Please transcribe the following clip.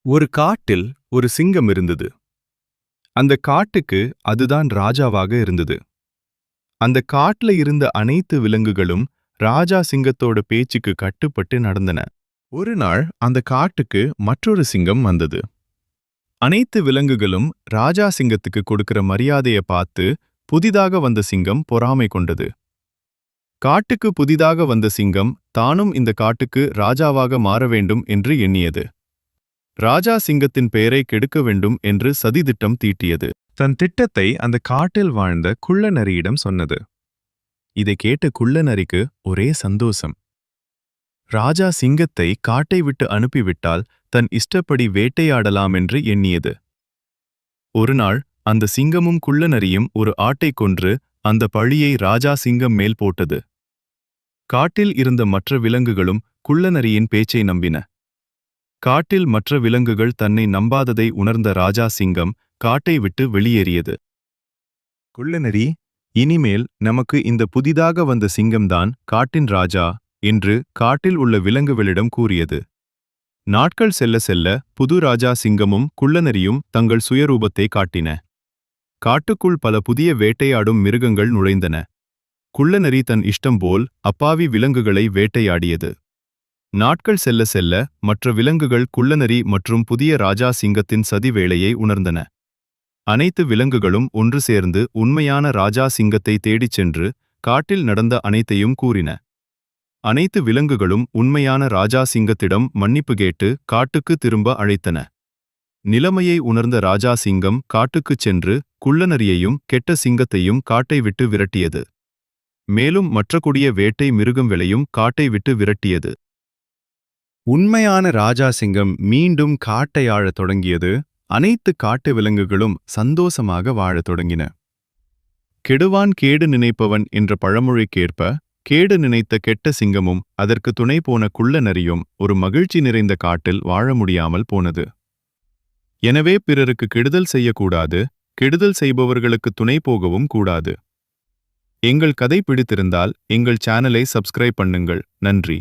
ஒரு காட்டில் ஒரு சிங்கம் இருந்தது. அந்த காட்டுக்கு அதுதான் ராஜாவாக இருந்தது. அந்த காட்டுல இருந்த அனைத்து விலங்குகளும் ராஜா சிங்கத்தோட பேச்சுக்கு கட்டுப்பட்டு நடந்தன. ஒரு நாள் அந்த காட்டுக்கு மற்றொரு சிங்கம் வந்தது. அனைத்து விலங்குகளும் ராஜா சிங்கத்துக்கு கொடுக்கிற மரியாதையை பார்த்து புதிதாக வந்த சிங்கம் பொறாமை கொண்டது. காட்டுக்கு புதிதாக வந்த சிங்கம் தானும் இந்த காட்டுக்கு ராஜாவாக மாற வேண்டும் என்று எண்ணியது. ராஜா சிங்கத்தின் பெயரை கெடுக்க வேண்டும் என்று சதித்திட்டம் தீட்டியது. தன் திட்டத்தை அந்த காட்டில் வாழ்ந்த குள்ளநரியிடம் சொன்னது. இதை கேட்ட குள்ளநரிக்கு ஒரே சந்தோஷம். ராஜா சிங்கத்தை காட்டை விட்டு அனுப்பிவிட்டால் தன் இஷ்டப்படி வேட்டையாடலாம் என்று எண்ணியது. ஒருநாள் அந்த சிங்கமும் குள்ளநரியும் ஒரு ஆட்டைக் கொன்று அந்த பழியை ராஜா சிங்கம் மேல் போட்டது. காட்டில் இருந்த மற்ற விலங்குகளும் குள்ளநரியின் பேச்சை நம்பின. காட்டில் மற்ற விலங்குகள் தன்னை நம்பாததை உணர்ந்த ராஜா சிங்கம் காட்டை விட்டு வெளியேறியது. குள்ளநரி, இனிமேல் நமக்கு இந்த புதிதாக வந்த சிங்கம்தான் காட்டின் ராஜா என்று காட்டில் உள்ள விலங்குகளிடம் கூறியது. நாட்கள் செல்ல செல்ல புது ராஜா சிங்கமும் குள்ளநரியும் தங்கள் சுயரூபத்தை காட்டின. காட்டுக்குள் பல புதிய வேட்டையாடும் மிருகங்கள் நுழைந்தன. குள்ளநரி தன் இஷ்டம் போல் அப்பாவி விலங்குகளை வேட்டையாடியது. நாட்கள் செல்ல செல்ல மற்ற விலங்குகள் குள்ளநரி மற்றும் புதிய ராஜா சிங்கத்தின் சதி வேளையை உணர்ந்தன. அனைத்து விலங்குகளும் ஒன்று சேர்ந்து உண்மையான ராஜா சிங்கத்தை தேடிச் சென்று காட்டில் நடந்த அனைத்தையும் கூறின. அனைத்து விலங்குகளும் உண்மையான ராஜா சிங்கத்திடம் மன்னிப்பு கேட்டு காட்டுக்கு திரும்ப அழைத்தன. நிலைமையை உணர்ந்த ராஜா சிங்கம் காட்டுக்குச் சென்று குள்ளநரியையும் கெட்ட சிங்கத்தையும் காட்டை விட்டு விரட்டியது. மேலும் மற்ற கொடிய வேட்டை மிருகங்களையும் காட்டை விட்டு விரட்டியது. உண்மையான ராஜா சிங்கம் மீண்டும் காட்டை ஆழத் தொடங்கியது. அனைத்து காட்டு விலங்குகளும் சந்தோஷமாக வாழத் தொடங்கின. கெடுவான் கேடு நினைப்பவன் என்ற பழமொழிக்கேற்ப கேடு நினைத்த கெட்ட சிங்கமும் அதற்கு துணை போன குள்ளநரியும் ஒரு மகிழ்ச்சி நிறைந்த காட்டில் வாழ முடியாமல் போனது. எனவே பிறருக்கு கெடுதல் செய்யக்கூடாது, கெடுதல் செய்பவர்களுக்கு துணை போகவும் கூடாது. எங்கள் கதை பிடித்திருந்தால் எங்கள் சேனலை சப்ஸ்கிரைப் பண்ணுங்கள். நன்றி.